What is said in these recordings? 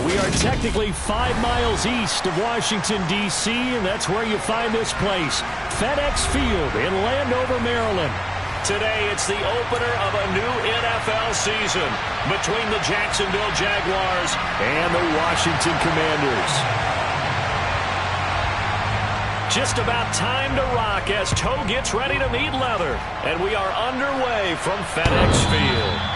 We are technically 5 miles east of Washington, D.C., and that's where you find this place, FedEx Field in Landover, Maryland. Today, it's the opener of a new NFL season between the Jacksonville Jaguars and the Washington Commanders. Just about time to rock as toe gets ready to meet leather, and we are underway from FedEx Field.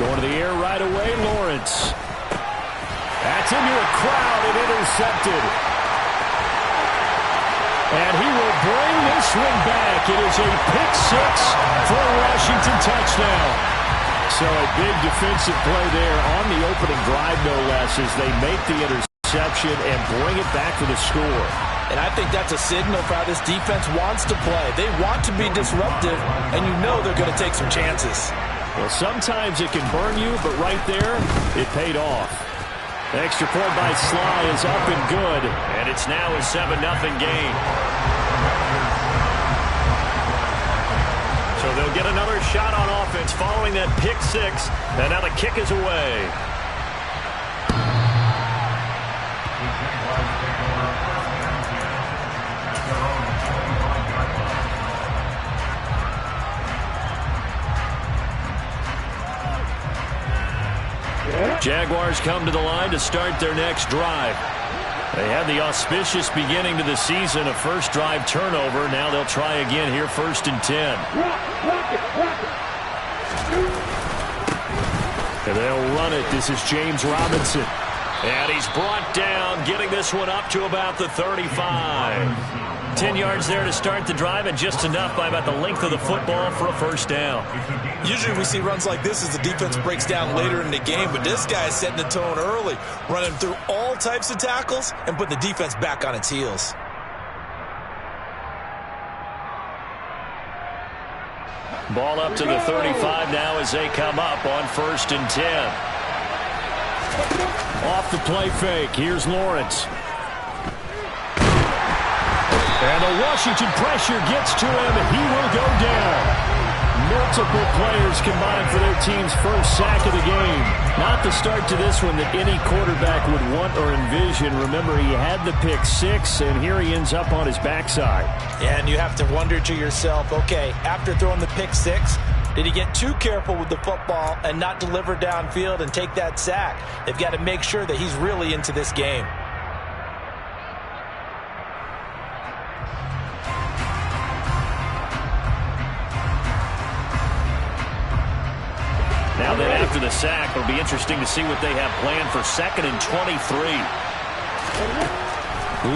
Going to the air right away, Lawrence. That's into a crowd and intercepted. And he will bring this one back. It is a pick six for a Washington touchdown. So a big defensive play there on the opening drive, no less, as they make the interception and bring it back for the score. And I think that's a signal for how this defense wants to play. They want to be disruptive, and you know they're going to take some chances. Well, sometimes it can burn you, but right there, it paid off. The extra point by Sly is up and good. And it's now a 7-0 game. So they'll get another shot on offense following that pick six. And now the kick is away. Jaguars come to the line to start their next drive. They had the auspicious beginning to the season, a first drive turnover. Now they'll try again here, 1st and 10. And they'll run it. This is James Robinson. And he's brought down, getting this one up to about the 35. 10 yards there to start the drive, and just enough by about the length of the football for a first down. Usually we see runs like this as the defense breaks down later in the game, but this guy is setting the tone early, running through all types of tackles and putting the defense back on its heels. Ball up to the 35 now as they come up on 1st and 10. Off the play fake, here's Lawrence. And the Washington pressure gets to him, and he will go down. Multiple players combined for their team's first sack of the game. Not the start to this one that any quarterback would want or envision. Remember, he had the pick six, and here he ends up on his backside. And you have to wonder to yourself, okay, after throwing the pick six, did he get too careful with the football and not deliver downfield and take that sack? They've got to make sure that he's really into this game. Now that after the sack, it'll be interesting to see what they have planned for 2nd and 23.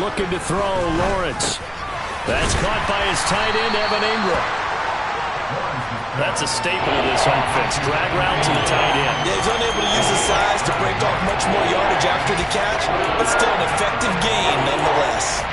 Looking to throw, Lawrence. That's caught by his tight end, Evan Ingram. That's a staple of this offense. Drag route to the tight end. Yeah, he's unable to use his size to break off much more yardage after the catch, but still an effective gain nonetheless.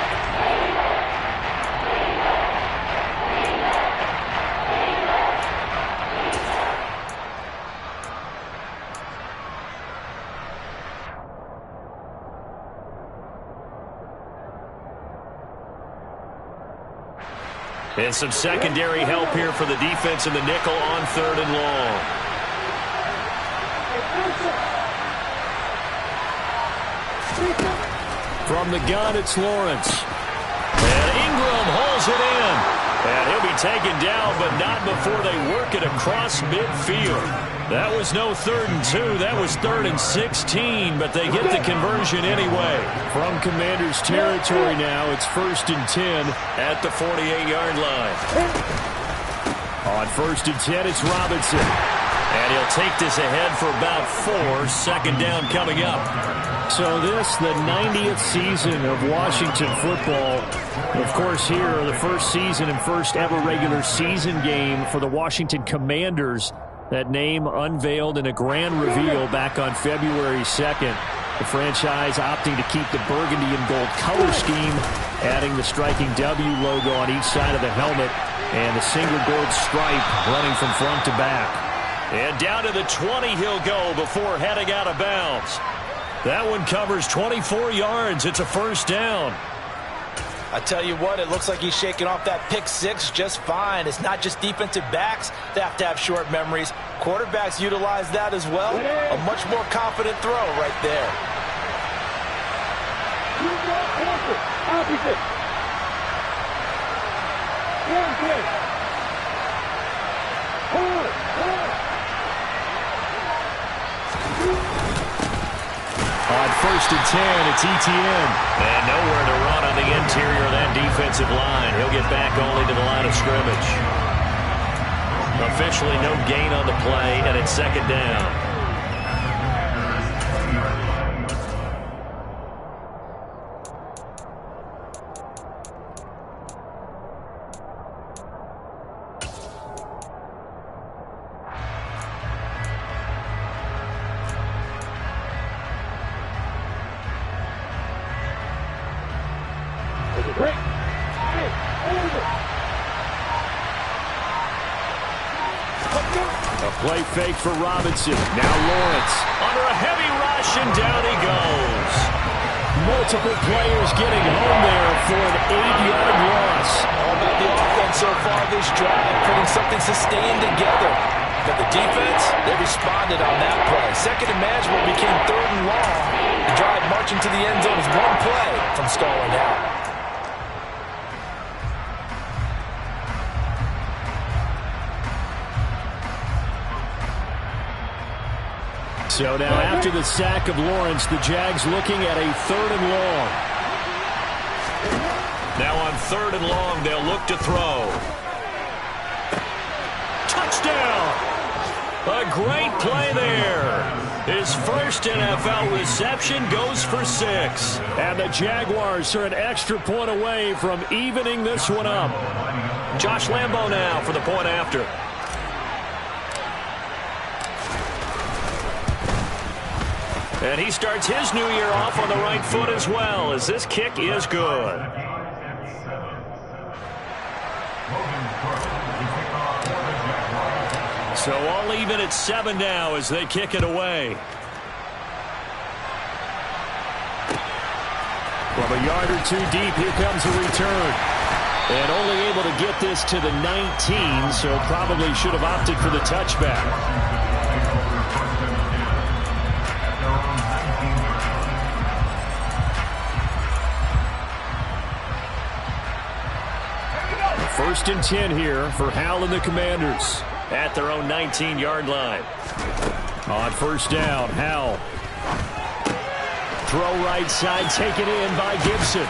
And some secondary help here for the defense in the nickel on 3rd and long. From the gun, it's Lawrence. And Ingram hauls it in. And he'll be taken down, but not before they work it across midfield. That was no 3rd and 2. That was 3rd and 16, but they get the conversion anyway. From Commanders territory now, it's 1st and 10 at the 48-yard line. On 1st and 10, it's Robinson. And he'll take this ahead for about 4. 2nd down coming up. So this, the 90th season of Washington football. Of course, here, the first season and first ever regular season game for the Washington Commanders. That name unveiled in a grand reveal back on February 2nd. The franchise opting to keep the burgundy and gold color scheme, adding the striking W logo on each side of the helmet and the single gold stripe running from front to back. And down to the 20 he'll go before heading out of bounds. That one covers 24 yards. It's a first down. I tell you what, it looks like he's shaking off that pick six just fine. It's not just defensive backs that have to have short memories. Quarterbacks utilize that as well. A much more confident throw right there. On first and 10, it's ETN. And nowhere to run on the interior of that defensive line. He'll get back only to the line of scrimmage. Officially no gain on the play, and it's second down. Play fake for Robinson. Now Lawrence. Under a heavy rush, and down he goes. Multiple players getting home there for an 8-yard loss. All about the offense so far this drive, putting something sustained together. But the defense, they responded on that play. Second and manageable became third and long. The drive marching to the end zone is one play from stalling out. So now after the sack of Lawrence, the Jags looking at a third and long. Now on third and long, they'll look to throw. Touchdown! A great play there. His first NFL reception goes for 6. And the Jaguars are an extra point away from evening this one up. Josh Lambo now for the point after. And he starts his new year off on the right foot as well, as this kick is good. So all even at 7 now as they kick it away. From a yard or two deep, here comes a return. And only able to get this to the 19, so probably should have opted for the touchback. First and 10 here for Hal and the Commanders. At their own 19-yard line. On first down, Hal. Throw right side, taken in by Gibson.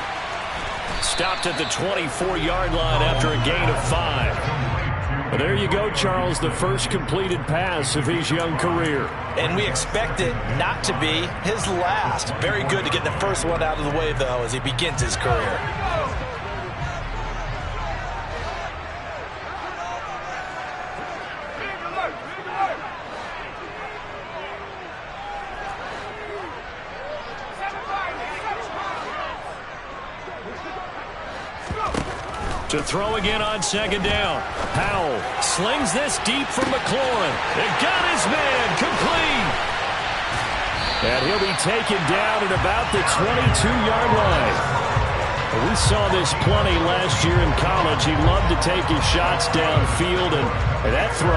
Stopped at the 24-yard line after a gain of 5. Well, there you go, Charles, the first completed pass of his young career. And we expect it not to be his last. Very good to get the first one out of the way, though, as he begins his career. To throw again on second down. Powell slings this deep from McLaurin. It got his man complete. And he'll be taken down at about the 22-yard line. We saw this plenty last year in college. He loved to take his shots downfield, and that throw,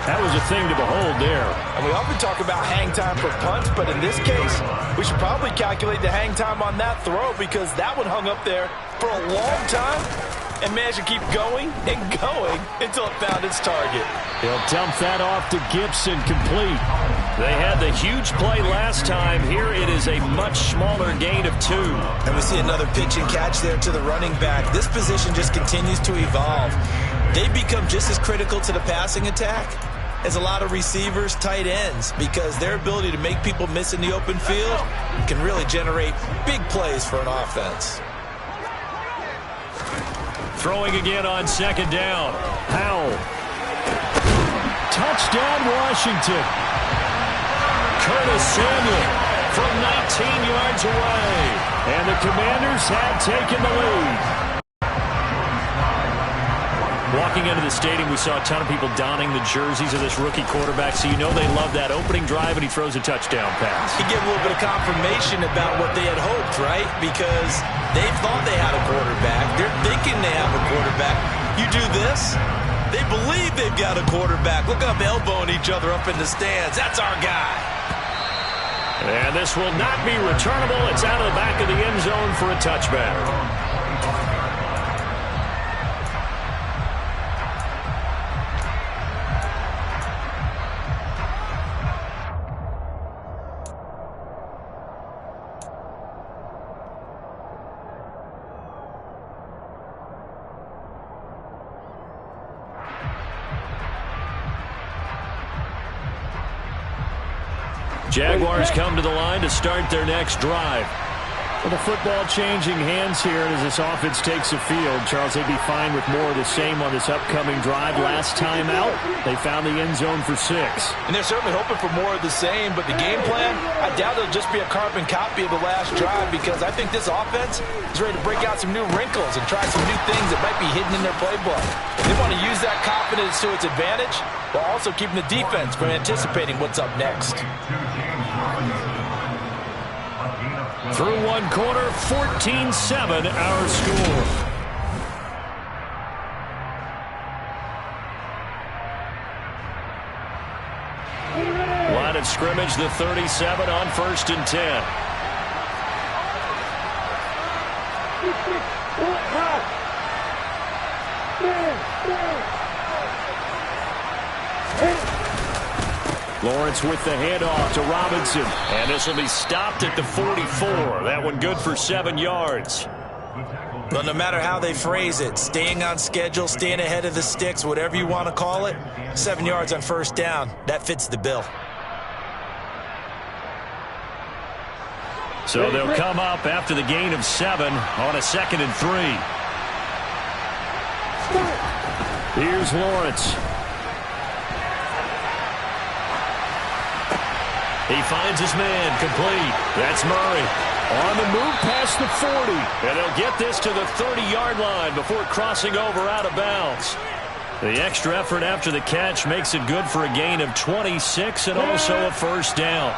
that was a thing to behold there. And we often talk about hang time for punts, but in this case, we should probably calculate the hang time on that throw because that one hung up there for a long time and managed to keep going and going until it found its target. He'll dump that off to Gibson, complete. They had the huge play last time. Here it is a much smaller gain of 2. And we see another pitch and catch there to the running back. This position just continues to evolve. They become just as critical to the passing attack as a lot of receivers, tight ends, because their ability to make people miss in the open field can really generate big plays for an offense. Throwing again on second down. Powell. Touchdown, Washington. Curtis Samuel from 19 yards away. And the Commanders have taken the lead. Walking into the stadium, we saw a ton of people donning the jerseys of this rookie quarterback, so you know they love that opening drive, and he throws a touchdown pass. He gave a little bit of confirmation about what they had hoped, right? Because they thought they had a quarterback. They're thinking they have a quarterback. You do this, they believe they've got a quarterback. Look up, elbowing each other up in the stands. That's our guy. And this will not be returnable. It's out of the back of the end zone for a touchback. Jaguars come to the line to start their next drive. Well, the football changing hands here as this offense takes the field. Charles, they'd be fine with more of the same on this upcoming drive. Last time out, they found the end zone for 6. And they're certainly hoping for more of the same, but the game plan, I doubt it'll just be a carbon copy of the last drive, because I think this offense is ready to break out some new wrinkles and try some new things that might be hidden in their playbook. They want to use that confidence to its advantage while also keeping the defense from anticipating what's up next. Through one quarter, 14-7 our score. Line of scrimmage, the 37 on 1st and 10. Lawrence with the handoff to Robinson. And this will be stopped at the 44. That one good for 7 yards. But no matter how they phrase it, staying on schedule, staying ahead of the sticks, whatever you want to call it, 7 yards on 1st down, that fits the bill. So they'll come up after the gain of 7 on a 2nd and 3. Here's Lawrence. He finds his man, complete. That's Murray. On the move past the 40. And they'll get this to the 30-yard line before crossing over out of bounds. The extra effort after the catch makes it good for a gain of 26 and also a 1st down.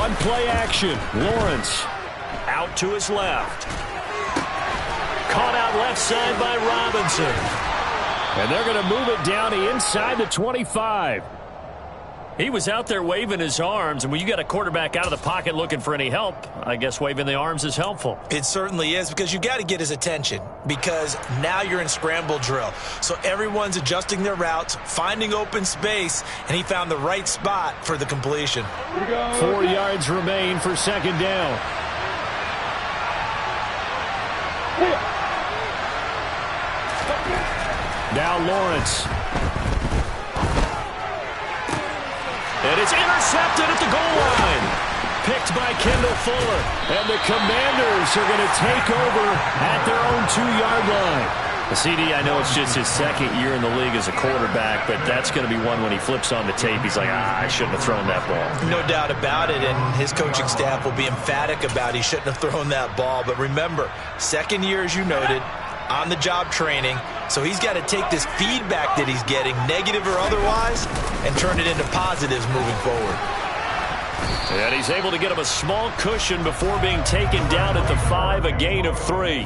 On play action, Lawrence out to his left. Caught out left side by Robinson. And they're going to move it down to inside the 25. He was out there waving his arms, and when you got a quarterback out of the pocket looking for any help, I guess waving the arms is helpful. It certainly is, because you got to get his attention, because now you're in scramble drill. So everyone's adjusting their routes, finding open space, and he found the right spot for the completion. 4 yards remain for 2nd down. Now Lawrence. And it's intercepted at the goal line. Picked by Kendall Fuller. And the Commanders are going to take over at their own 2-yard line. The CD, I know it's just his 2nd year in the league as a quarterback, but that's going to be one when he flips on the tape. He's like, I shouldn't have thrown that ball. No doubt about it, and his coaching staff will be emphatic about he shouldn't have thrown that ball. But remember, 2nd year, as you noted, on-the-job training, so he's got to take this feedback that he's getting, negative or otherwise, and turn it into positives moving forward. And he's able to get him a small cushion before being taken down at the 5, a gain of 3.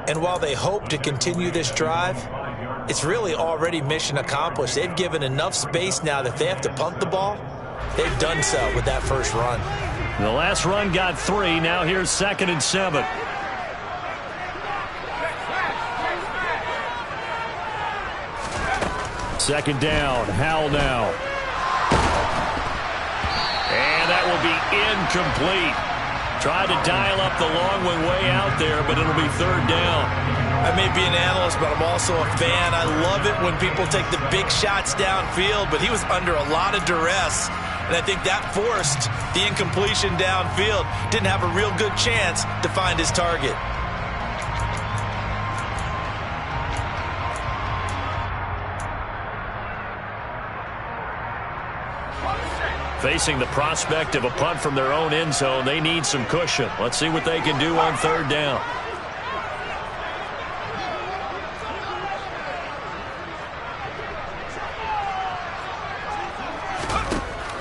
And while they hope to continue this drive, it's really already mission accomplished. They've given enough space now that if they have to punt the ball, they've done so with that first run. The last run got 3. Now here's 2nd and 7. Second down, Howell now. And that will be incomplete. Tried to dial up the long one way out there, but it'll be 3rd down. I may be an analyst, but I'm also a fan. I love it when people take the big shots downfield, but he was under a lot of duress. And I think that forced the incompletion downfield. Didn't have a real good chance to find his target. Facing the prospect of a punt from their own end zone, they need some cushion. Let's see what they can do on third down.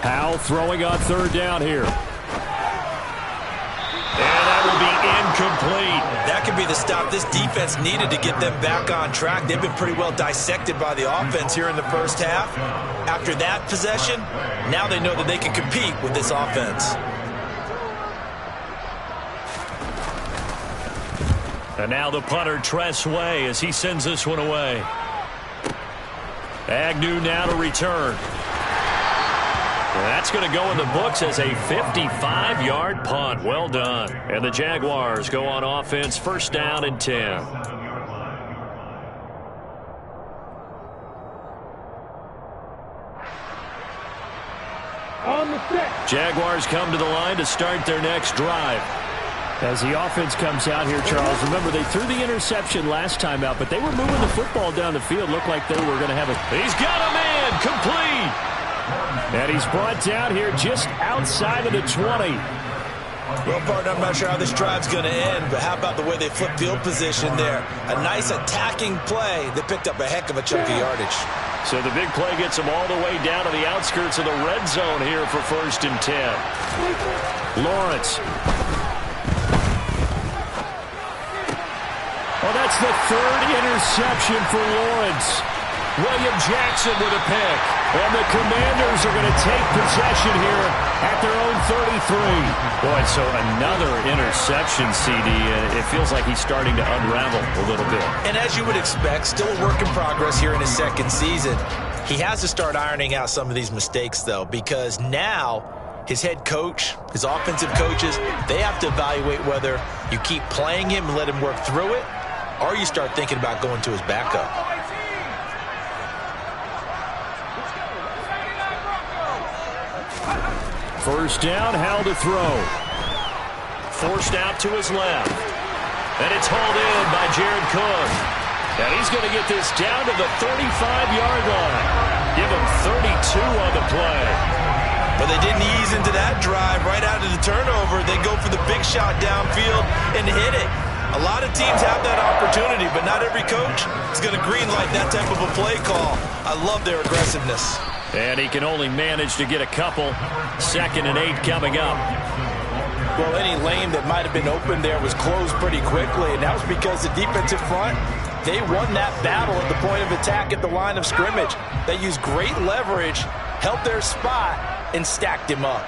Howell throwing on third down here. And that will be incomplete. That could be the stop this defense needed to get them back on track. They've been pretty well dissected by the offense here in the first half. After that possession, now they know that they can compete with this offense. And now the punter, Tress Way, as he sends this one away. Agnew now to return. And that's going to go in the books as a 55-yard punt. Well done. And the Jaguars go on offense, first down and 10. Jaguars come to the line to start their next drive. As the offense comes out here, Charles, remember they threw the interception last time out, but they were moving the football down the field. Looked like they were going to have a... He's got a man, complete. And he's brought down here just outside of the 20. Well, partner, I'm not sure how this drive's going to end, but how about the way they flip field position there? A nice attacking play that picked up a heck of a chunk of yardage. So the big play gets them all the way down to the outskirts of the red zone here for first and 10. Lawrence. Oh, that's the third interception for Lawrence. William Jackson with a pick. And the Commanders are going to take possession here at their own 33. Boy, so another interception, CD, and it feels like he's starting to unravel a little bit. And as you would expect, still a work in progress here in his second season. He has to start ironing out some of these mistakes, though, because now his head coach, his offensive coaches, they have to evaluate whether you keep playing him and let him work through it, or you start thinking about going to his backup. First down, Howell to throw. Forced out to his left. And it's hauled in by Jared Cook. And he's going to get this down to the 35-yard line. Give him 32 on the play. But they didn't ease into that drive right out of the turnover. They go for the big shot downfield and hit it. A lot of teams have that opportunity, but not every coach is going to greenlight that type of a play call. I love their aggressiveness. And he can only manage to get a couple. 2nd and 8 coming up. Well, any lane that might have been open there was closed pretty quickly, and that was because the defensive front, they won that battle at the point of attack at the line of scrimmage. They used great leverage, held their spot, and stacked him up.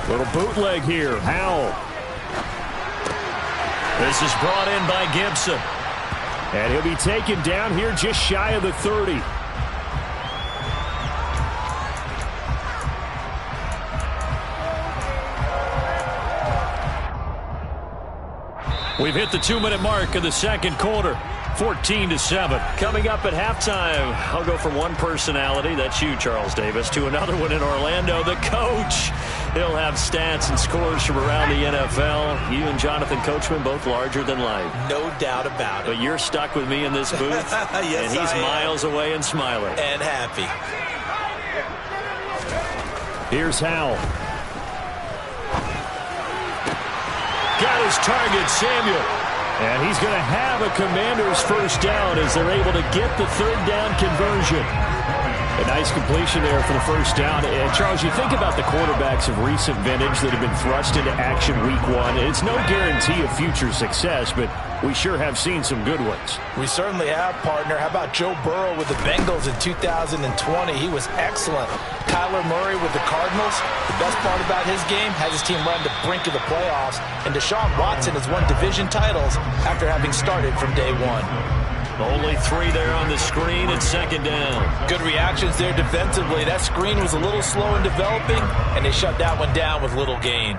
Little bootleg here. Howell. This is brought in by Gibson. And he'll be taken down here just shy of the 30. We've hit the 2-minute mark of the second quarter. 14-7. Coming up at halftime, I'll go from one personality, that's you, Charles Davis, to another one in Orlando, the coach. He'll have stats and scores from around the NFL. You and Jonathan Coachman, both larger than life. No doubt about it. But you're stuck with me in this booth, yes, and he's miles away and smiling. And happy. Here's Howell. Got his target, Samuel. And he's going to have a Commander's first down as they're able to get the third down conversion. A nice completion there for the first down. And Charles, you think about the quarterbacks of recent vintage that have been thrust into action week 1. It's no guarantee of future success, but we sure have seen some good ones. We certainly have, partner. How about Joe Burrow with the Bengals in 2020? He was excellent. Kyler Murray with the Cardinals. The best part about his game, has his team run the brink of the playoffs. And Deshaun Watson has won division titles after having started from day one. Only 3 there on the screen at second down. Good reactions there defensively. That screen was a little slow in developing, and they shut that one down with little gain.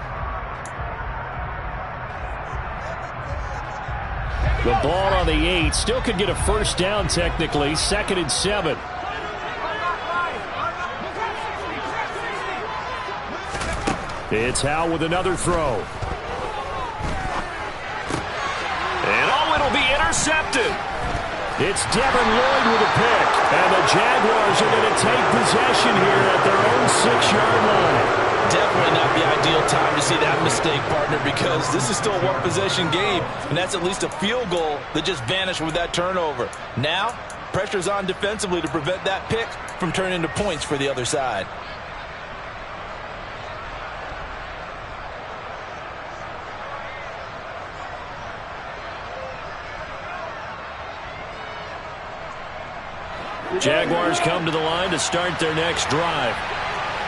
The ball on the 8. Still could get a first down technically. 2nd and 7. It's Howell with another throw. And it'll be intercepted. It's Devin Lloyd with a pick. And the Jaguars are going to take possession here at their own 6-yard line. Definitely not the ideal time to see that mistake, partner, because this is still a one-possession game, and that's at least a field goal that just vanished with that turnover. Now, pressure's on defensively to prevent that pick from turning into points for the other side. Jaguars come to the line to start their next drive.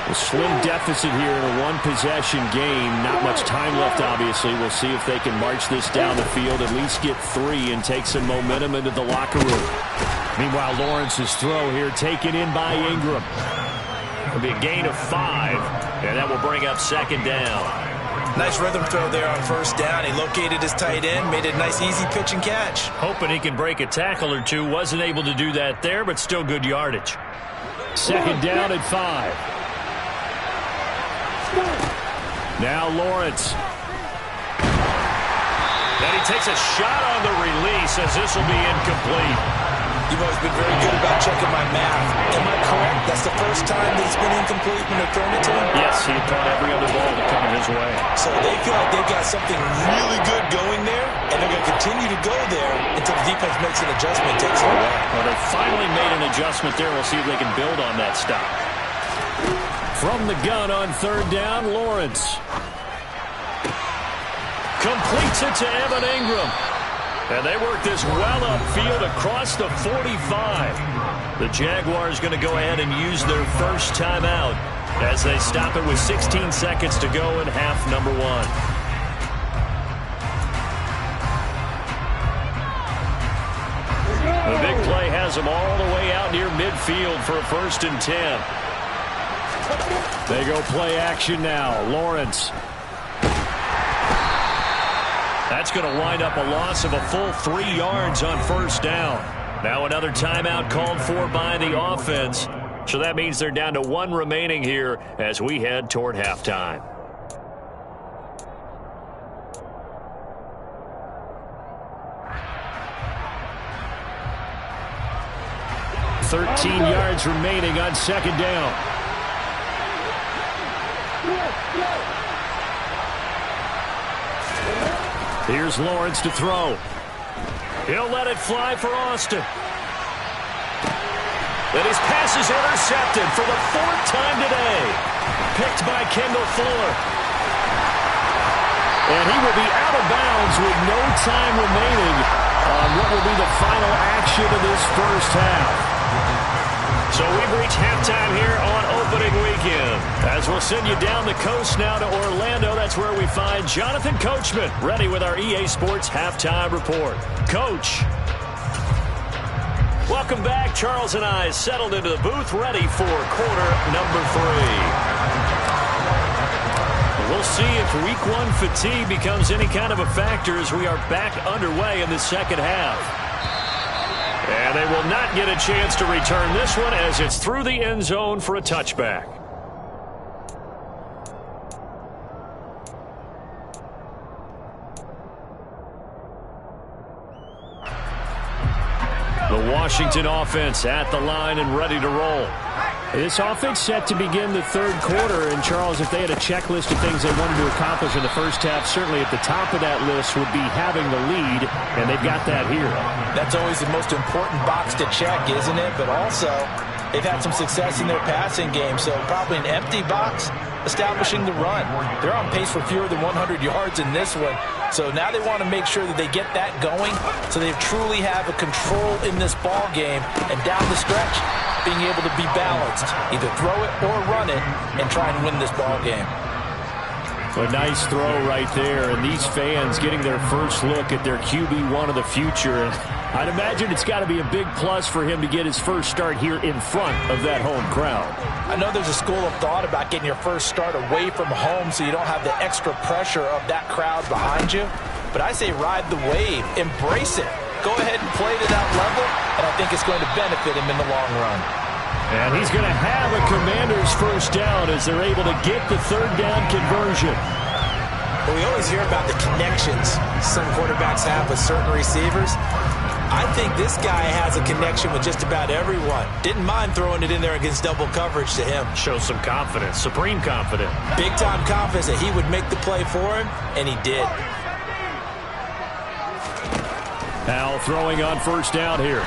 A slim deficit here in a one-possession game. Not much time left, obviously. We'll see if they can march this down the field, at least get 3, and take some momentum into the locker room. Meanwhile, Lawrence's throw here taken in by Ingram. It'll be a gain of 5, and that will bring up 2nd down. Nice rhythm throw there on 1st down. He located his tight end, made it a nice easy pitch and catch. Hoping he can break a tackle or two. Wasn't able to do that there, but still good yardage. 2nd down at 5. Now Lawrence. And he takes a shot on the release as this will be incomplete. You've always been very good about checking my math. Am I correct? That's the first time that it's been incomplete when they've thrown it to him? Yes, he had caught every other ball that come his way. So they feel like they've got something really good going there, and they're going to continue to go there until the defense makes an adjustment and takes it away. Well, they finally made an adjustment there. We'll see if they can build on that stop. From the gun on 3rd down, Lawrence. Completes it to Evan Ingram. And they work this well upfield across the 45. The Jaguars going to go ahead and use their first timeout as they stop it with 16 seconds to go in half number 1. The big play has them all the way out near midfield for a 1st and 10. They go play action now. Lawrence. That's going to wind up a loss of a full 3 yards on 1st down. Now another timeout called for by the offense. So that means they're down to 1 remaining here as we head toward halftime. $13 yards remaining on 2nd down. Here's Lawrence to throw. He'll let it fly for Austin. And his pass is intercepted for the 4th time today. Picked by Kendall Fuller. And he will be out of bounds with no time remaining on what will be the final action of this first half. So we've reached halftime here on opening weekend. As we'll send you down the coast now to Orlando, that's where we find Jonathan Coachman, ready with our EA Sports Halftime Report. Coach. Welcome back. Charles and I settled into the booth, ready for quarter number 3. We'll see if week 1 fatigue becomes any kind of a factor as we are back underway in the second half. And they will not get a chance to return this one as it's through the end zone for a touchback. The Washington offense at the line and ready to roll. This offense set to begin the 3rd quarter, and Charles, if they had a checklist of things they wanted to accomplish in the first half, certainly at the top of that list would be having the lead, and they've got that here. That's always the most important box to check, isn't it? But also, they've had some success in their passing game, so probably an empty box establishing the run. They're on pace for fewer than 100 yards in this one, so now they want to make sure that they get that going so they truly have a control in this ball game, and down the stretch, being able to be balanced, either throw it or run it, and try and win this ball game. A nice throw right there, and these fans getting their first look at their QB1 of the future. I'd imagine it's got to be a big plus for him to get his first start here in front of that home crowd. I know there's a school of thought about getting your first start away from home so you don't have the extra pressure of that crowd behind you, but I say ride the wave, embrace it. Go ahead and play to that level, and I think it's going to benefit him in the long run. And he's going to have a Commander's first down as they're able to get the 3rd down conversion. Well, we always hear about the connections some quarterbacks have with certain receivers. I think this guy has a connection with just about everyone. Didn't mind throwing it in there against double coverage to him. Show some confidence, supreme confidence. Big-time confidence that he would make the play for him, and he did. Now throwing on first down here.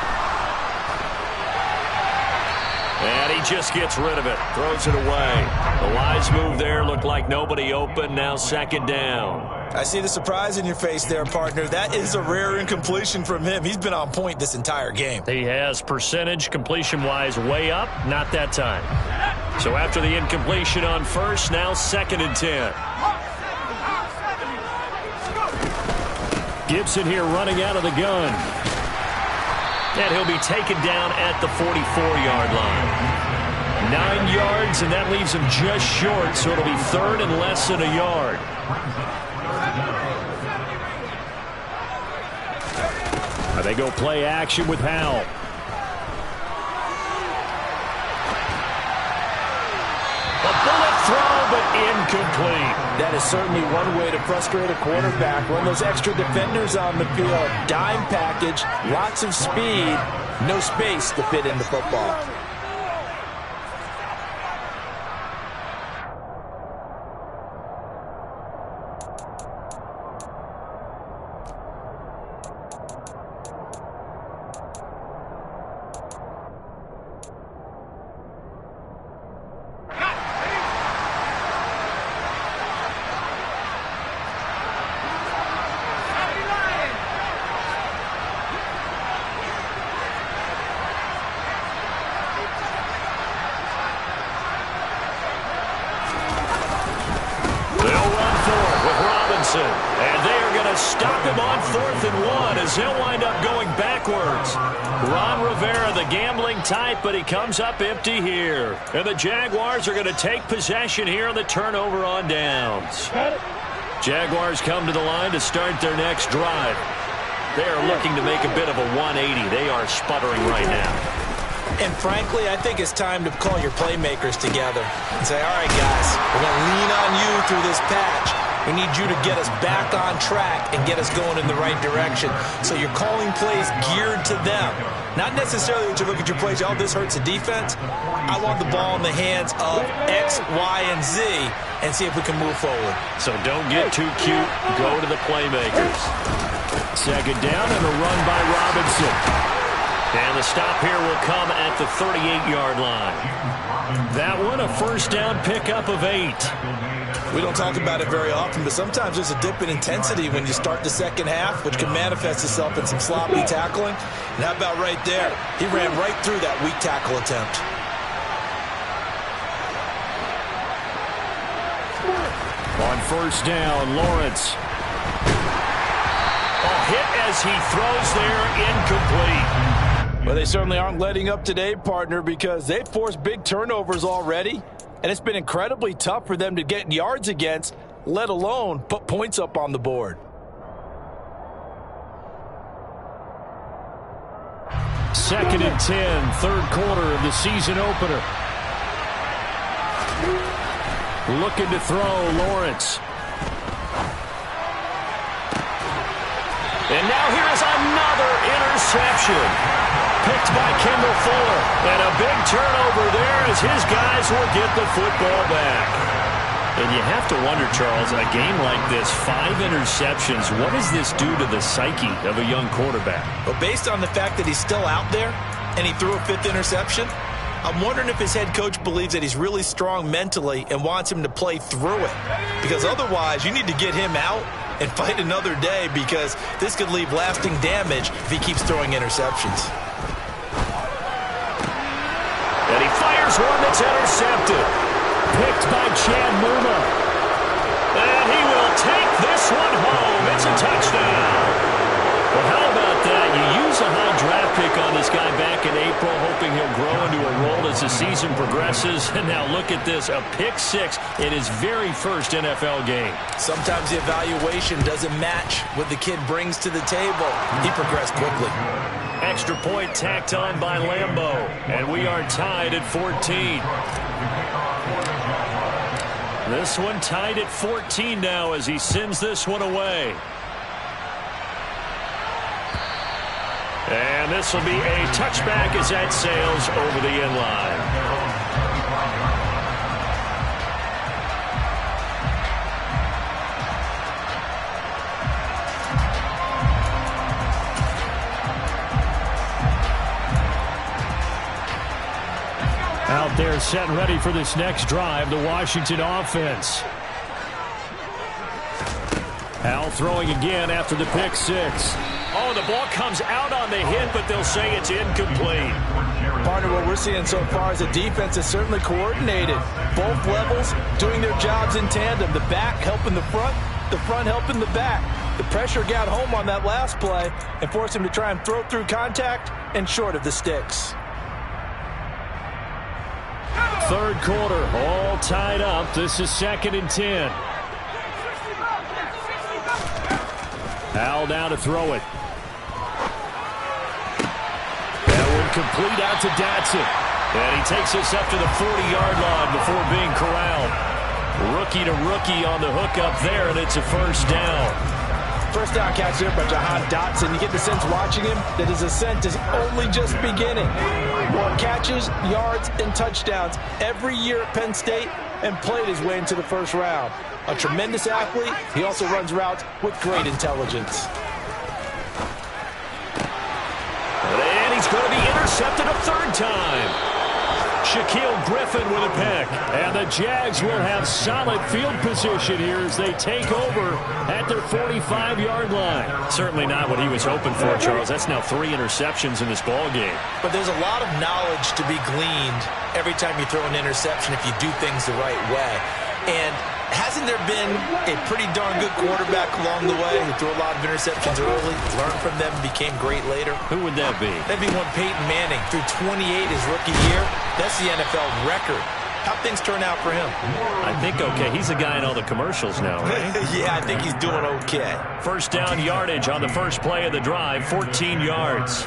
And he just gets rid of it. Throws it away. The wise move there. Looked like nobody open. Now second down. I see the surprise in your face there, partner. That is a rare incompletion from him. He's been on point this entire game. He has percentage completion-wise way up. Not that time. So after the incompletion on first, now second and 10. Gibson here running out of the gun. And he'll be taken down at the 44-yard line. 9 yards, and that leaves him just short, so it'll be third and less than a yard. They go play action with Howell. A bullet throw, but incomplete. That is certainly one way to frustrate a quarterback. Run those extra defenders on the field. Dime package, lots of speed, no space to fit in the football. And they are going to stop him on 4th and 1 as he'll wind up going backwards. Ron Rivera, the gambling type, but he comes up empty here. And the Jaguars are going to take possession here on the turnover on downs. Jaguars come to the line to start their next drive. They are looking to make a bit of a 180. They are sputtering right now. And frankly, I think it's time to call your playmakers together and say, all right, guys, we're going to lean on you through this patch. We need you to get us back on track and get us going in the right direction. So you're calling plays geared to them. Not necessarily that you look at your plays, oh, this hurts the defense. I want the ball in the hands of X, Y, and Z and see if we can move forward. So don't get too cute. Go to the playmakers. Second down and a run by Robinson. And the stop here will come at the 38-yard line. That one, a first down pickup of 8. We don't talk about it very often, but sometimes there's a dip in intensity when you start the second half, which can manifest itself in some sloppy tackling. And how about right there? He ran right through that weak tackle attempt. On first down, Lawrence. A hit as he throws there, incomplete. Well, they certainly aren't letting up today, partner, because they've forced big turnovers already. And it's been incredibly tough for them to get yards against, let alone put points up on the board. Second and 10, third quarter of the season opener. Looking to throw, Lawrence. And now here's another interception. Picked by Kendall Fuller. And a big turnover there as his guys will get the football back. And you have to wonder, Charles, a game like this, 5 interceptions, what does this do to the psyche of a young quarterback? But based on the fact that he's still out there and he threw a 5th interception, I'm wondering if his head coach believes that he's really strong mentally and wants him to play through it. Because otherwise, you need to get him out and fight another day, because this could leave lasting damage if he keeps throwing interceptions. And he fires one that's intercepted. Picked by Chad Muma. And he will take this one home. It's a touchdown. Well, how about that? You use a high draft pick on this guy back in April, hoping he'll grow into a role as the season progresses. And now look at this, a pick 6 in his very first NFL game. Sometimes the evaluation doesn't match what the kid brings to the table. He progressed quickly. Extra point tacked on by Lambeau. And we are tied at 14. This one tied at 14 now as he sends this one away. And this will be a touchback as that sails over the end line. Out there set and ready for this next drive, the Washington offense. Al throwing again after the pick six. Oh, the ball comes out on the hit, but they'll say it's incomplete. Partner, what we're seeing so far is the defense is certainly coordinated. Both levels doing their jobs in tandem. The back helping the front helping the back. The pressure got home on that last play and forced him to try and throw through contact and short of the sticks. Third quarter, all tied up. This is 2nd and 10. Al now to throw it. That one complete out to Dotson. And he takes us up to the 40-yard line before being corralled. Rookie to rookie on the hook up there, and it's a first down. First down catch there by Jahan Dotson. You get the sense watching him that his ascent is only just beginning. More catches, yards, and touchdowns every year at Penn State and played his way into the first round. A tremendous athlete. He also runs routes with great intelligence. And he's going to be intercepted a third time. Shaquille Griffin with a pick. And the Jags will have solid field position here as they take over at their 45-yard line. Certainly not what he was hoping for, Charles. That's now 3 interceptions in this ball game. But there's a lot of knowledge to be gleaned every time you throw an interception if you do things the right way. And hasn't there been a pretty darn good quarterback along the way who threw a lot of interceptions early, learned from them, and became great later? Who would that be? That'd be one Peyton Manning threw 28 his rookie year. That's the NFL record. How'd things turn out for him? I think okay. He's the guy in all the commercials now, right? Yeah, I think he's doing okay. First down yardage on the first play of the drive, 14 yards.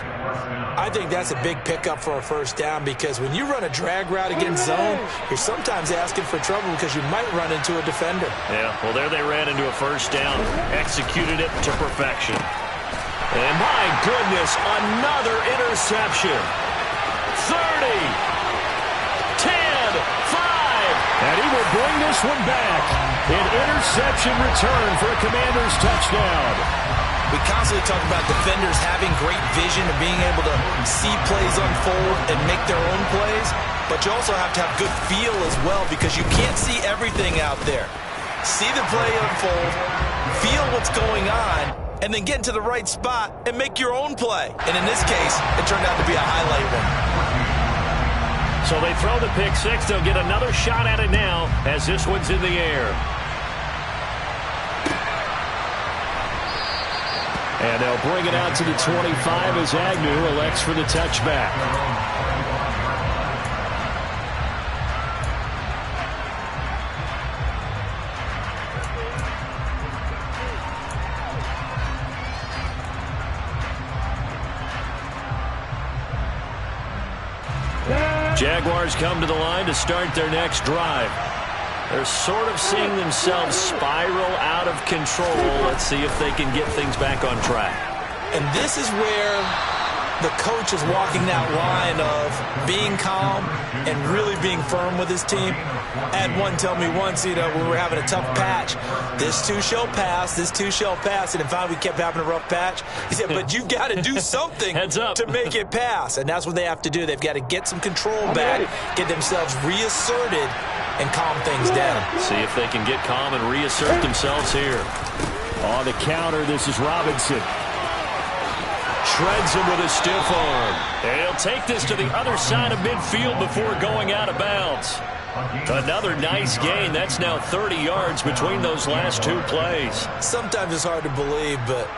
I think that's a big pickup for a first down because when you run a drag route against zone, you're sometimes asking for trouble because you might run into a defender. Yeah, well, there they ran into a first down. Executed it to perfection. And my goodness, another interception. 30, 10, 5. And he will bring this one back. An interception return for a Commanders touchdown. We constantly talk about defenders having great vision and being able to see plays unfold and make their own plays, but you also have to have good feel as well because you can't see everything out there. See the play unfold, feel what's going on, and then get into the right spot and make your own play. And in this case, it turned out to be a highlight one. So they throw the pick six. They'll get another shot at it now as this one's in the air. And they'll bring it out to the 25 as Agnew elects for the touchback. Jaguars come to the line to start their next drive. They're sort of seeing themselves spiral out of control. Let's see if they can get things back on track. And this is where the coach is walking that line of being calm and really being firm with his team. I had one tell me once, when we were having a tough patch, this too shall pass, this too shall pass. And in fact, we kept having a rough patch. He said, but you've got to do something to make it pass. And that's what they have to do. They've got to get some control back, get themselves reasserted, and calm things down. See if they can get calm and reassert themselves here. On the counter, this is Robinson. Shreds him with a stiff arm. And he'll take this to the other side of midfield before going out of bounds. Another nice gain. That's now 30 yards between those last two plays. Sometimes it's hard to believe, but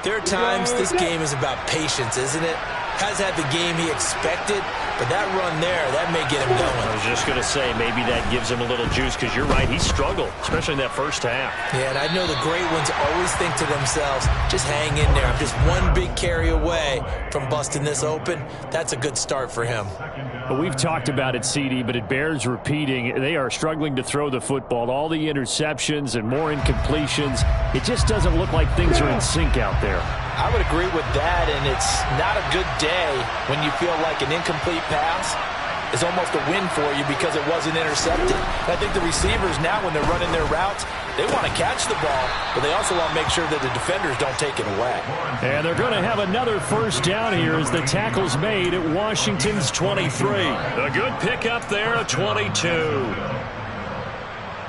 there are times this game is about patience, isn't it? Has had the game he expected, but that run there, that may get him going. I was just going to say, maybe that gives him a little juice, because you're right, he struggled, especially in that first half. Yeah, and I know the great ones always think to themselves, just hang in there. I'm just one big carry away from busting this open. That's a good start for him. Well, we've talked about it, CD, but it bears repeating. They are struggling to throw the football. All the interceptions and more incompletions. It just doesn't look like things are in sync out there. I would agree with that, and it's not a good day when you feel like an incomplete pass is almost a win for you because it wasn't intercepted. And I think the receivers now, when they're running their routes, they want to catch the ball, but they also want to make sure that the defenders don't take it away. And they're going to have another first down here as the tackle's made at Washington's 23. A good pickup there at 22.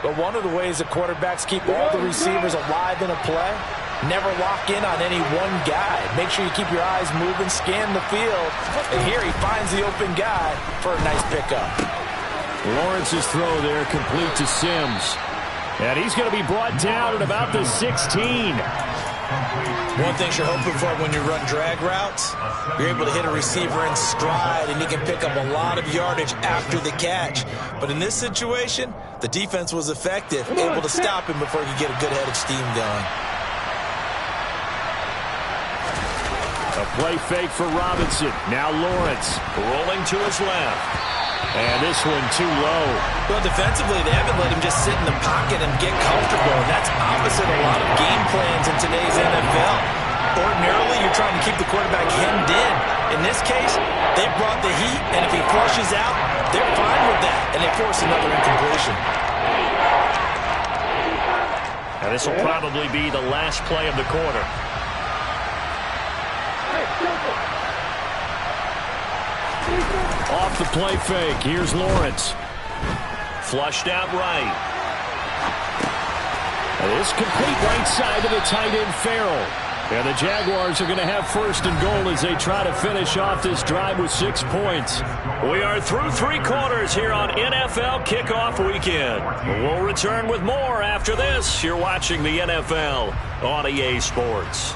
But one of the ways that quarterbacks keep all the receivers alive in a play, never lock in on any one guy. Make sure you keep your eyes moving, scan the field. And here he finds the open guy for a nice pickup. Lawrence's throw there complete to Sims. And he's going to be brought down at about the 16. One thing you're hoping for when you run drag routes, you're able to hit a receiver in stride, and he can pick up a lot of yardage after the catch. But in this situation, the defense was effective, able to stop him before he could get a good head of steam going. A play fake for Robinson. Now Lawrence rolling to his left. And this one too low. Well, defensively, they haven't let him just sit in the pocket and get comfortable. That's opposite a lot of game plans in today's NFL. Ordinarily, you're trying to keep the quarterback hemmed in. In this case, they brought the heat, and if he flushes out, they're fine with that, and they force another incompletion. Now this will probably be the last play of the quarter. Off the play fake. Here's Lawrence. Flushed out right. This complete right side to the tight end Farrell. And the Jaguars are going to have first and goal as they try to finish off this drive with 6 points. We are through 3 quarters here on NFL Kickoff Weekend. We'll return with more after this. You're watching the NFL on EA Sports.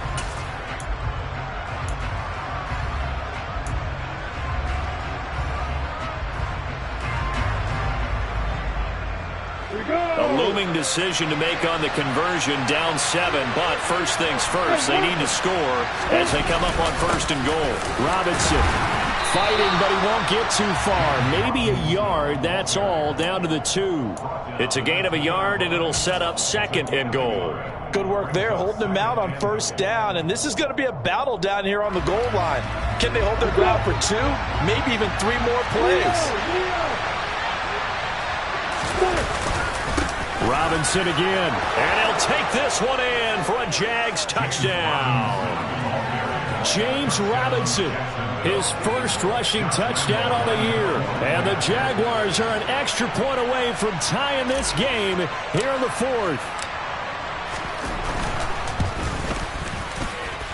A looming decision to make on the conversion, down 7, but first things first, they need to score as they come up on first and goal. Robinson fighting, but he won't get too far. Maybe a yard, that's all, down to the 2. It's a gain of a yard, and it'll set up second and goal. Good work there, holding them out on first down, and this is going to be a battle down here on the goal line. Can they hold their ground for 2, maybe even 3 more plays? Robinson again, and he'll take this one in for a Jags touchdown. James Robinson, his first rushing touchdown on the year. And the Jaguars are an extra point away from tying this game here in the 4th.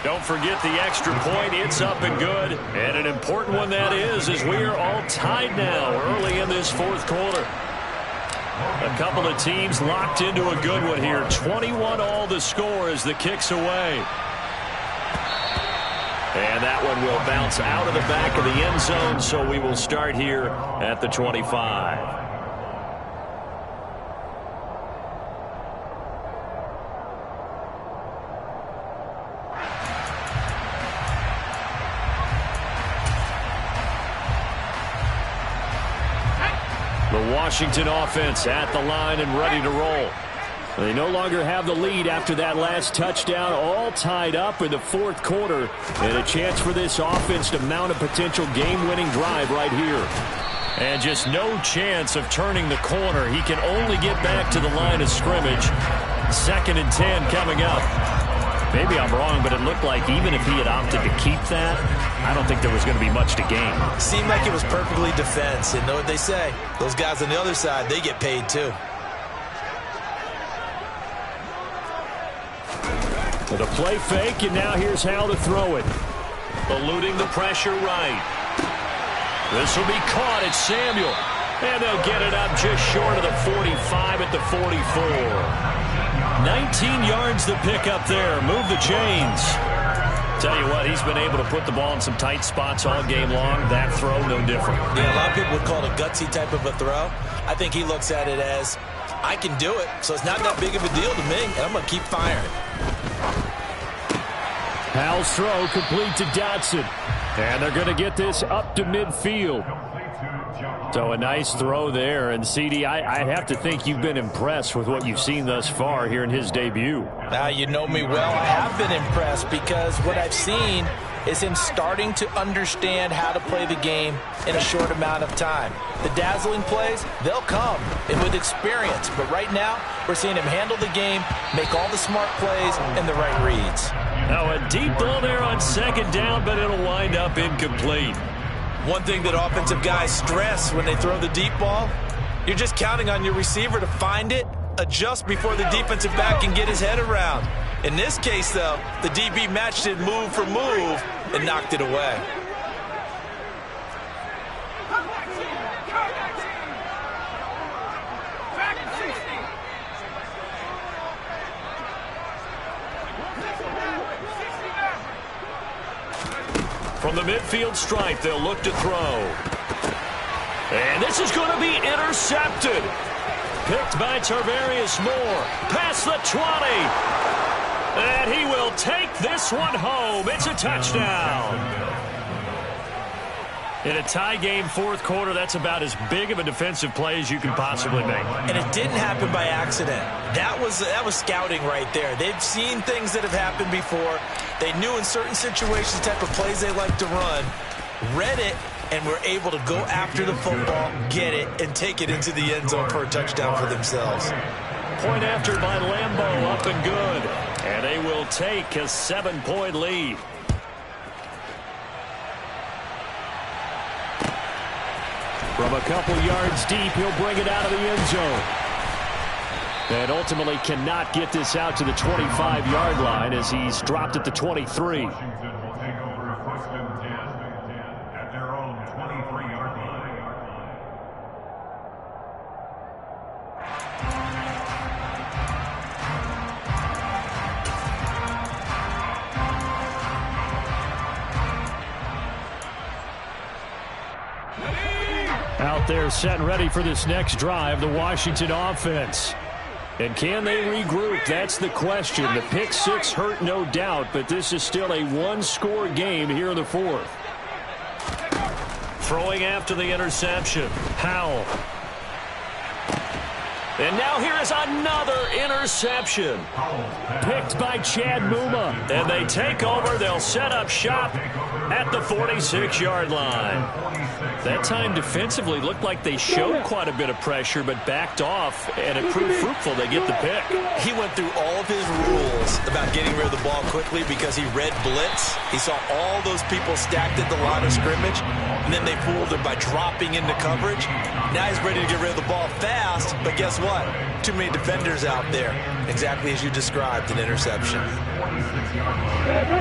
Don't forget the extra point. It's up and good. And an important one that is, as we are all tied now early in this 4th quarter. A couple of teams locked into a good one here. 21 all the score as the kick's away. And that one will bounce out of the back of the end zone, so we will start here at the 25. The Washington offense at the line and ready to roll. They no longer have the lead after that last touchdown, all tied up in the 4th quarter, and a chance for this offense to mount a potential game-winning drive right here. And just no chance of turning the corner. He can only get back to the line of scrimmage. 2nd and 10 coming up. Maybe I'm wrong, but it looked like even if he had opted to keep that, I don't think there was going to be much to gain. Seemed like it was perfectly defense. And know what they say? Those guys on the other side, they get paid too. With a play fake, and now here's how to throw it. Eluding the pressure right. This will be caught. It's Samuel. And they'll get it up just short of the 45 at the 44. 19 yards to pick up there. Move the chains. Tell you what, he's been able to put the ball in some tight spots all game long. That throw, no different. Yeah, a lot of people would call it a gutsy type of a throw. I think he looks at it as, I can do it, so it's not that big of a deal to me, and I'm going to keep firing. Powell's throw complete to Dotson. And they're going to get this up to midfield. So a nice throw there. And, CD, I have to think you've been impressed with what you've seen thus far here in his debut. Now, you know me well. I have been impressed because what I've seen is him starting to understand how to play the game in a short amount of time. The dazzling plays, they'll come and with experience. But right now, we're seeing him handle the game, make all the smart plays and the right reads. Now a deep ball there on second down, but it'll wind up incomplete. One thing that offensive guys stress when they throw the deep ball, you're just counting on your receiver to find it, adjust before the defensive back can get his head around. In this case, though, the DB matched it move for move and knocked it away. From the midfield stripe, they'll look to throw. And this is going to be intercepted. Picked by Tarvarius Moore. Past the 20. And he will take this one home. It's a touchdown. In a tie game, fourth quarter, that's about as big of a defensive play as you can possibly make. And it didn't happen by accident. That was scouting right there. They've seen things that have happened before. They knew in certain situations the type of plays they like to run, read it, and were able to go after the football, get it, and take it into the end zone for a touchdown for themselves. Point after by Lambeau, up and good. And they will take a 7-point lead. From a couple yards deep, he'll bring it out of the end zone. And ultimately cannot get this out to the 25-yard line as he's dropped at the 23. Out there set and ready for this next drive, the Washington offense. And can they regroup? That's the question. The pick six hurt, no doubt, but this is still a one-score game here in the fourth. Throwing after the interception, Howell. And now here is another interception. Picked by Chad Muma. And they take over. They'll set up shop at the 46-yard line. That time defensively looked like they showed quite a bit of pressure but backed off, and it proved fruitful. They get the pick. He went through all of his rules about getting rid of the ball quickly because he read blitz. He saw all those people stacked at the line of scrimmage, and then they fooled him by dropping into coverage. Now he's ready to get rid of the ball fast, but guess what? Too many defenders out there. Exactly as you described, an interception.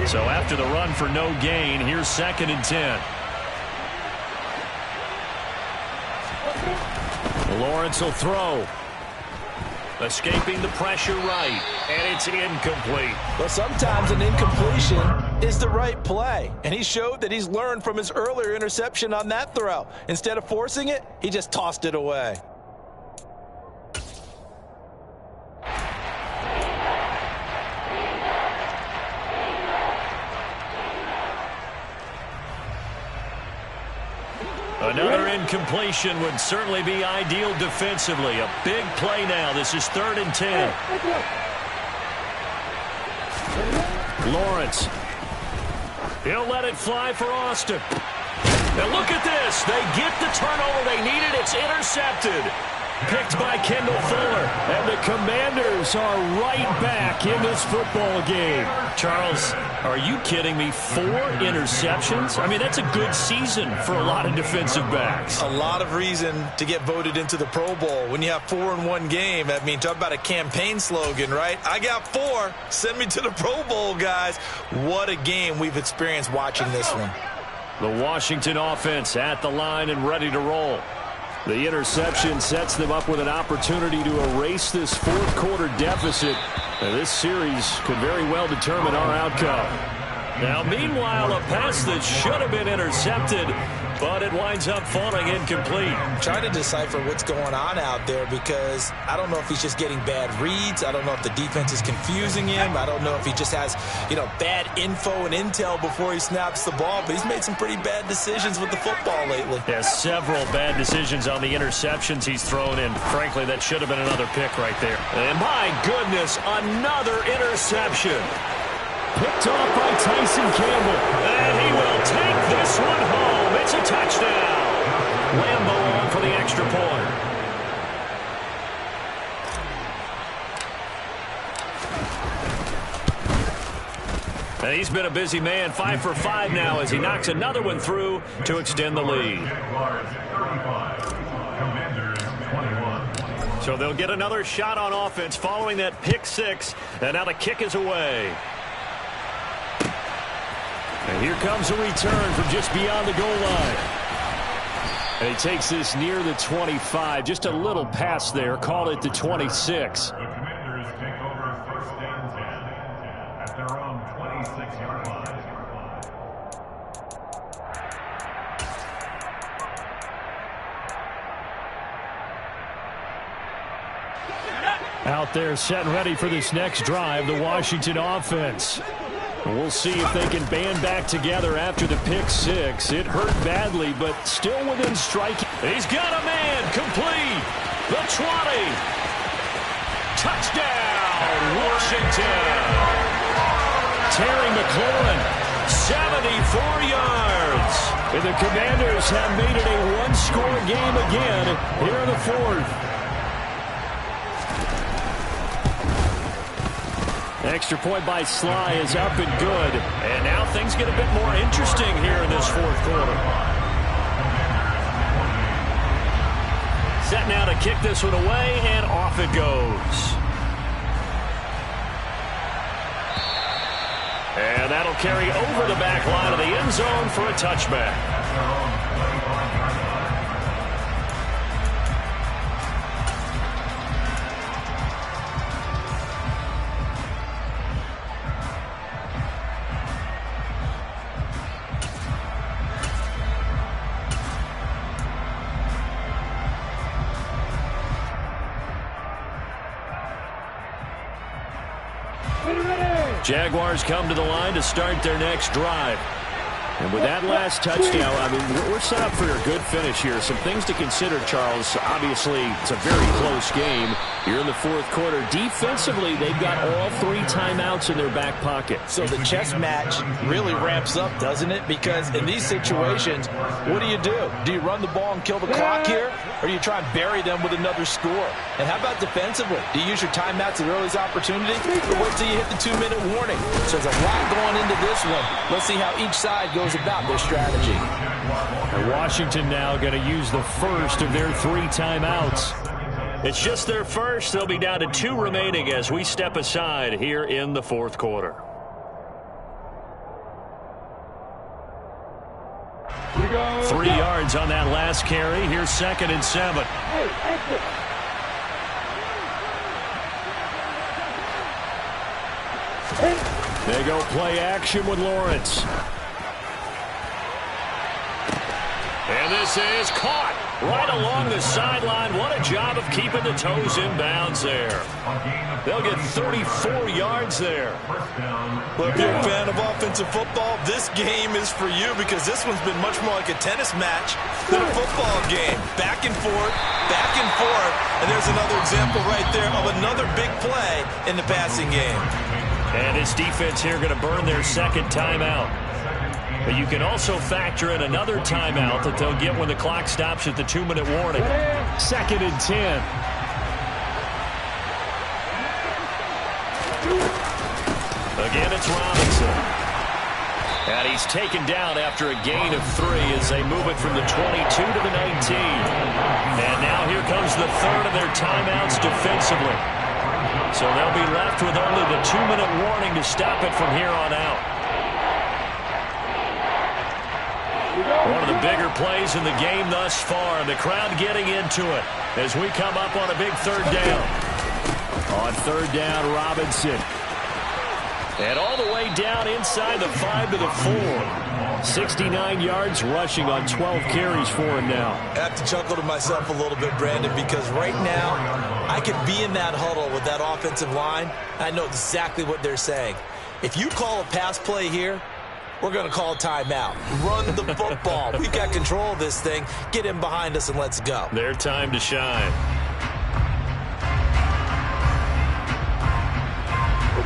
So after the run for no gain, here's 2nd and 10. Lawrence will throw. Escaping the pressure right. And it's incomplete. Well, sometimes an incompletion is the right play. And he showed that he's learned from his earlier interception on that throw. Instead of forcing it, he just tossed it away. Another incompletion would certainly be ideal defensively. A big play now. This is 3rd and 10. Lawrence. He'll let it fly for Austin. And look at this. They get the turnover they needed. It's intercepted. Picked by Kendall Fuller. And the Commanders are right back in this football game. Charles, are you kidding me? 4 interceptions? I mean, that's a good season for a lot of defensive backs. A lot of reason to get voted into the Pro Bowl. When you have 4 in one game, I mean, talk about a campaign slogan, right? I got 4. Send me to the Pro Bowl, guys. What a game we've experienced watching this one. The Washington offense at the line and ready to roll. The interception sets them up with an opportunity to erase this fourth quarter deficit. And this series could very well determine our outcome. Now, meanwhile, a pass that should have been intercepted but it winds up falling incomplete. I'm trying to decipher what's going on out there because I don't know if he's just getting bad reads. I don't know if the defense is confusing him. I don't know if he just has, bad info and intel before he snaps the ball, but he's made some pretty bad decisions with the football lately. Yeah, several bad decisions on the interceptions he's thrown in. Frankly, that should have been another pick right there. And my goodness, another interception. Picked off by Tyson Campbell. And he will take this one home. It's a touchdown. Lambo on for the extra point. And he's been a busy man, 5 for 5 now as he knocks another one through to extend the lead. So they'll get another shot on offense following that pick 6, and now the kick is away. And here comes a return from just beyond the goal line. And he takes this near the 25, just a little pass there, call it the 26. Out there set and ready for this next drive, the Washington offense. We'll see if they can band back together after the pick 6. It hurt badly, but still within striking. He's got a man complete. The 20. Touchdown, Washington. Terry McLaurin, 74 yards. And the Commanders have made it a one-score game again here in the 4th. Extra point by Sly is up and good. And now things get a bit more interesting here in this 4th quarter. Set now to kick this one away, and off it goes. And that'll carry over the back line of the end zone for a touchback. Jaguars come to the line to start their next drive. And with that last touchdown, I mean, we're set up for a good finish here. Some things to consider, Charles. Obviously, it's a very close game. You're in the 4th quarter. Defensively, they've got all 3 timeouts in their back pocket. So the chess match really ramps up, doesn't it? Because in these situations, what do? Do you run the ball and kill the clock here? Or do you try and bury them with another score? And how about defensively? Do you use your timeouts at earliest opportunity? Or wait till you hit the 2-minute warning? So there's a lot going into this one. Let's see how each side goes about their strategy. And Washington now going to use the first of their 3 timeouts. It's just their first. They'll be down to 2 remaining as we step aside here in the 4th quarter. Go. 3 yards on that last carry. Here's 2nd and 7. They go play action with Lawrence. And this is caught right along the sideline. What a job of keeping the toes in bounds there. They'll get 34 yards there. Well, if you're a fan of offensive football, this game is for you because this one's been much more like a tennis match than a football game. Back and forth, and there's another example right there of another big play in the passing game. And his defense here going to burn their 2nd timeout. But you can also factor in another timeout that they'll get when the clock stops at the 2-minute warning. 2nd and 10. Again, it's Robinson. And he's taken down after a gain of 3 as they move it from the 22 to the 19. And now here comes the 3rd of their timeouts defensively. So they'll be left with only the 2-minute warning to stop it from here on out. One of the bigger plays in the game thus far. The crowd getting into it as we come up on a big 3rd down. On 3rd down, Robinson. And all the way down inside the 5 to the 4. 69 yards rushing on 12 carries for him now. I have to chuckle to myself a little bit, Brandon, because right now I could be in that huddle with that offensive line. I know exactly what they're saying. If you call a pass play here, we're going to call a timeout. Run the football. We've got control of this thing. Get in behind us and let's go. Their time to shine.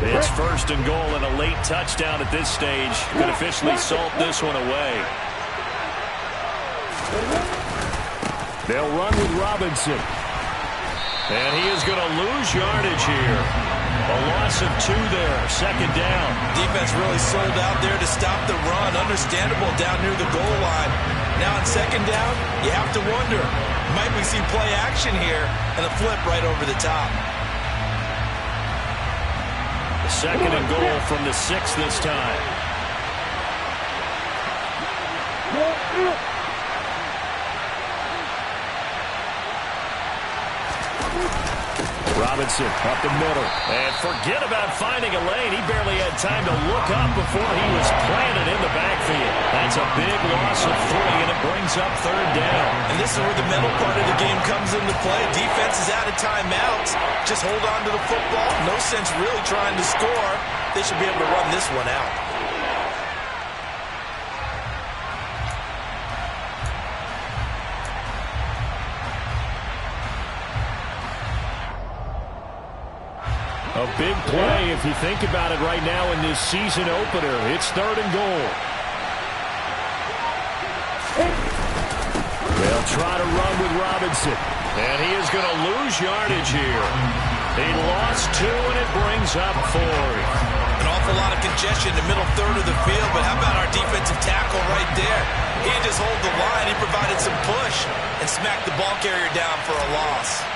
It's first and goal and a late touchdown at this stage. Could officially salt this one away. They'll run with Robinson. And he is going to lose yardage here. A loss of 2 there. Second down. Defense really sold out there to stop the run. Understandable down near the goal line. Now on second down, you have to wonder, might we see play action here and a flip right over the top? Second and goal from the 6 this time. Robinson up the middle. And forget about finding a lane. He barely had time to look up before he was planted in the backfield. That's a big loss of 3, and it brings up third down. And this is where the mental part of the game comes into play. Defense is out of timeouts. Just hold on to the football. No sense really trying to score. They should be able to run this one out. A big play if you think about it right now in this season opener. It's third and goal. They'll try to run with Robinson. And he is going to lose yardage here. He lost 2, and it brings up 4. An awful lot of congestion in the middle third of the field, but how about our defensive tackle right there? He didn't just hold the line. He provided some push and smacked the ball carrier down for a loss.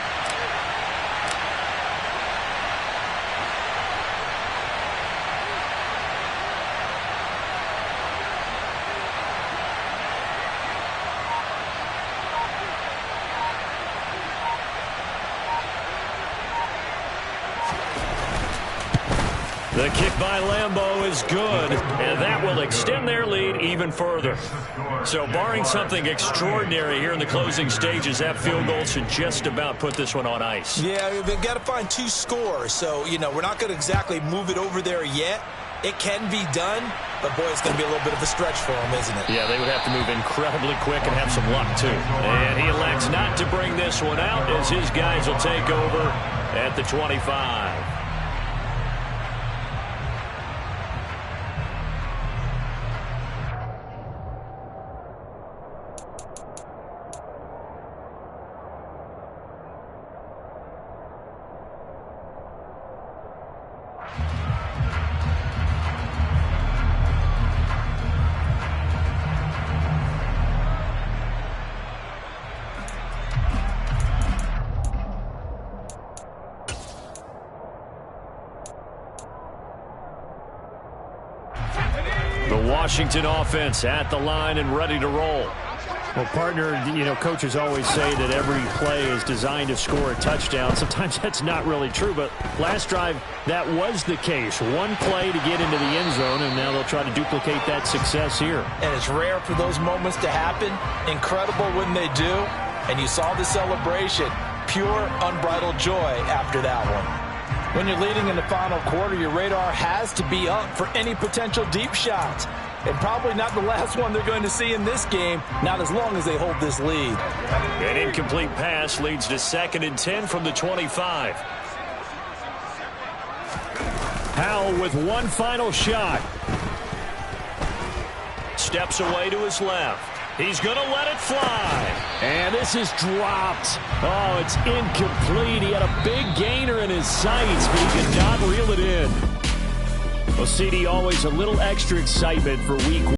The kick by Lambeau is good, and that will extend their lead even further. So barring something extraordinary here in the closing stages, that field goal should just about put this one on ice. Yeah, they've got to find 2 scores. So, we're not going to exactly move it over there yet. It can be done, but, boy, it's going to be a little bit of a stretch for them, isn't it? Yeah, they would have to move incredibly quick and have some luck, too. And he elects not to bring this one out as his guys will take over at the 25. Washington offense at the line and ready to roll. Well, partner, coaches always say that every play is designed to score a touchdown. Sometimes that's not really true, but last drive, that was the case. One play to get into the end zone, and now they'll try to duplicate that success here. And it's rare for those moments to happen. Incredible when they do. And you saw the celebration. Pure, unbridled joy after that one. When you're leading in the final quarter, your radar has to be up for any potential deep shots. And probably not the last one they're going to see in this game, not as long as they hold this lead. An incomplete pass leads to 2nd and 10 from the 25. Howell with one final shot. Steps away to his left. He's going to let it fly. And this is dropped. Oh, it's incomplete. He had a big gainer in his sights, but he could not reel it in. Well, CD, always a little extra excitement for week 1.